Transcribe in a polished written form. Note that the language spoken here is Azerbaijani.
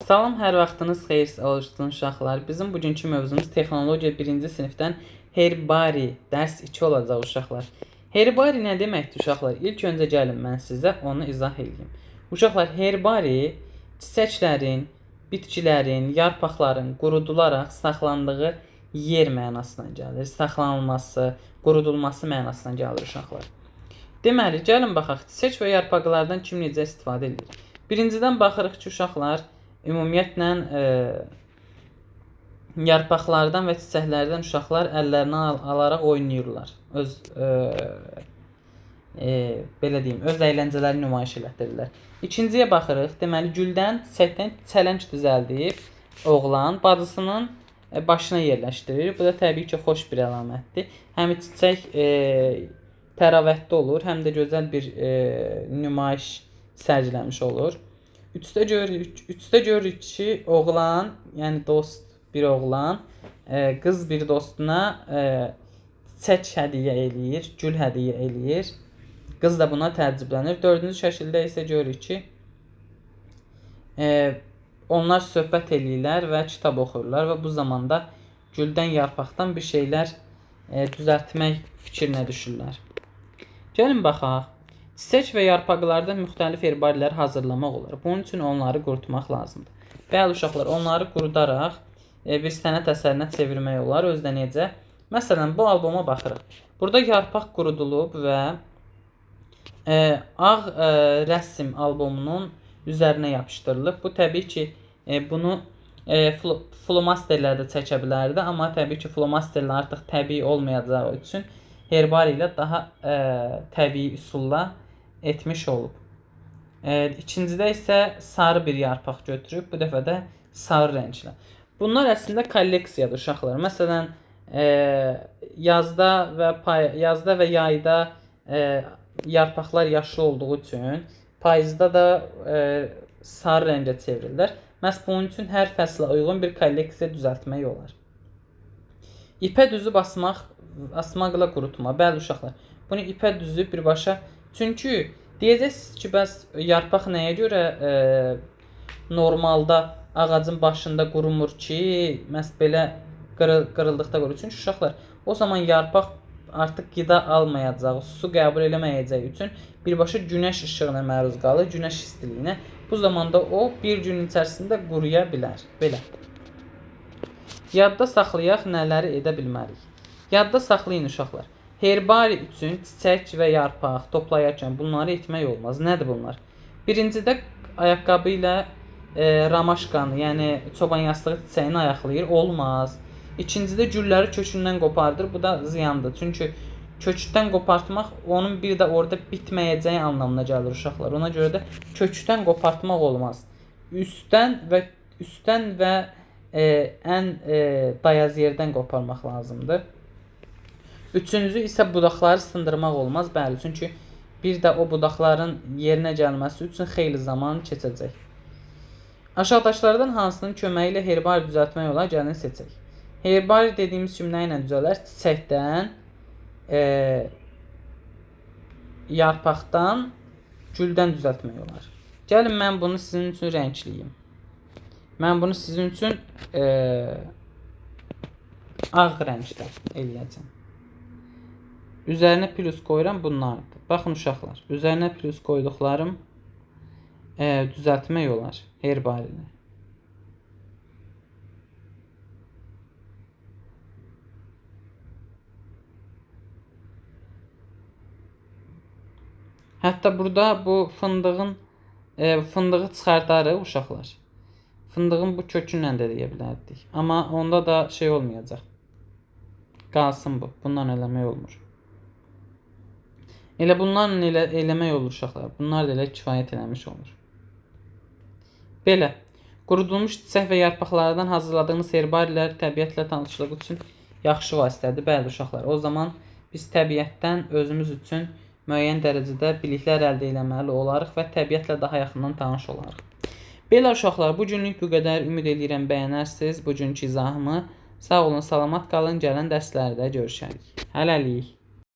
Salam, hər vaxtınız xeyir olsun uşaqlar. Bizim bugünkü mövzumuz texnologiya 1-ci sinifdən herbari dərs 2 olacaq uşaqlar. Herbari nə deməkdir uşaqlar? İlk öncə gəlin mən sizə onu izah edeyim. Uşaqlar, herbari çiçəklərin, bitkilərin, yarpaqların qurudularaq saxlandığı yer mənasına gəlir. Saxlanılması, qurudulması mənasına gəlir uşaqlar. Deməli, gəlin baxaq, çiçək və yarpaqlardan kim necə istifadə edir? Birincidən baxırıq ki, uşaqlar, ümumiyyətlə yarpaqlardan və çiçəklərdən uşaqlar əllərinə alaraq oynayırlar. Belə deyim, öz əyləncələrini nümayiş elətdirirlər. İkinciyə baxırıq. Deməli, güldən, çiçəkdən çələng düzəldib oğlan bacısının başına yerləşdirir. Bu da təbii ki, xoş bir əlamətdir. Həm çiçək təravətli olur, həm də gözəl bir nümayiş sərgiləmiş olur. Üçdə görürük ki, oğlan, yəni dost bir oğlan, qız bir dostuna çiçək hədiyyə eləyir, gül hədiyyə eləyir. Qız da buna təəccüblənir. Dördüncü şəkildə isə görürük ki, onlar söhbət eləyirlər və kitab oxuyurlar və bu zamanda güldən, yarpaqdan bir şeylər düzəltmək fikrinə düşürlər. Gəlin baxaq. Çiçək və yarpaqlardan müxtəlif herbarilər hazırlamaq olar. Bunun üçün onları qurutmaq lazımdır. Bəli uşaqlar, onları qurudaraq bir sənət əsərinə çevirmək olar. Özdə necə? Məsələn, bu alboma baxırıq. Burada yarpaq qurudulub və ağ rəsm albomunun üzərinə yapışdırılıb. Bu təbii ki, bunu flomasterlərdə çəkə bilərdi, amma təbii ki, flomasterlər artıq təbii olmayacağı üçün herbari ilə daha təbii üsulla etmiş olub. İkincidə isə sarı bir yarpaq götürüb, bu dəfə də sarı rənglə. Bunlar əslində kolleksiyadır uşaqlar. Məsələn, yazda və yayda yarpaqlar yaşlı olduğu üçün payızda da sarı rəngə çevrilir. Məhz bunun üçün hər fəslə uyğun bir kolleksiya düzəltmək olar. İpə düzüb asmaqla qurutma. Bəli uşaqlar, bunu ipə düzüb birbaşa. Çünki deyəcəksiniz ki, bəs yarpaq nəyə görə normalda ağacın başında qurumur ki, məhz belə qırıldıqda qurur. Çünki uşaqlar, o zaman yarpaq artıq qida almayacaq, su qəbul eləməyəcəyi üçün birbaşa günəş işığına məruz qalır, günəş istiliyinə. Bu zamanda o bir gün içərisində quruya bilər. Belə. Yadda saxlayaq, nələri edə bilmərik. Yadda saxlayın uşaqlar. Herbari üçün çiçək və yarpaq toplayarkən bunları etmək olmaz. Nədir bunlar? Birincidə ayaqqabı ilə ramaşqanı, yəni çoban yastığı çiçəyini ayaqlayır. Olmaz. İkincidə gülləri kökündən qopardır. Bu da ziyandır. Çünki kökdən qopartmaq onun bir də orada bitməyəcəyi anlamına gəlir uşaqlar. Ona görə də kökdən qopartmaq olmaz. Üstdən və ən dayaz yerdən qoparmaq lazımdır. Üçüncü isə budaqları sındırmaq olmaz. Bəli, çünki bir də o budaqların yerinə gəlməsi üçün xeyli zaman keçəcək. Aşağıdakılardan hansının köməyi ilə herbari düzəltmək olar? Gəlin seçək. Herbari dediyimiz kimi nə ilə düzələr? Çiçəkdən, yarpaqdan, güldən düzəltmək olar. Gəlin mən bunu sizin üçün rəngliyim. Mən bunu sizin üçün ağ rəngdə eləyəcəm. Üzərinə plus qoyuram, bunlardır. Baxın uşaqlar, üzərinə plus qoyduqlarım düzəltmək olar herbarini. Hətta burada bu fındığı çıxardarıq uşaqlar. Fındığın bu kökündən də deyə bilərdik. Amma onda da şey olmayacaq. Qalsın bu. Bundan eləmək olmur. Elə bunlarla eləmək olur uşaqlar. Bunlar da elə kifayət eləmiş olur. Belə. Qurudulmuş çiçək və yarpaqlardan hazırladığınız herbarilər təbiətlə tanışlıq üçün yaxşı vasitədir. Bəli uşaqlar. O zaman biz təbiətdən özümüz üçün müəyyən dərəcədə biliklər əldə etməli olarıq və təbiətlə daha yaxından tanış olarıq. Belə uşaqlar, bu günlük bu qədər. Ümid edirəm bəyənərsiniz bugünkü izahımı. Sağ olun, salamat qalın. Gələn dərslərdə görüşərik. Hələlik.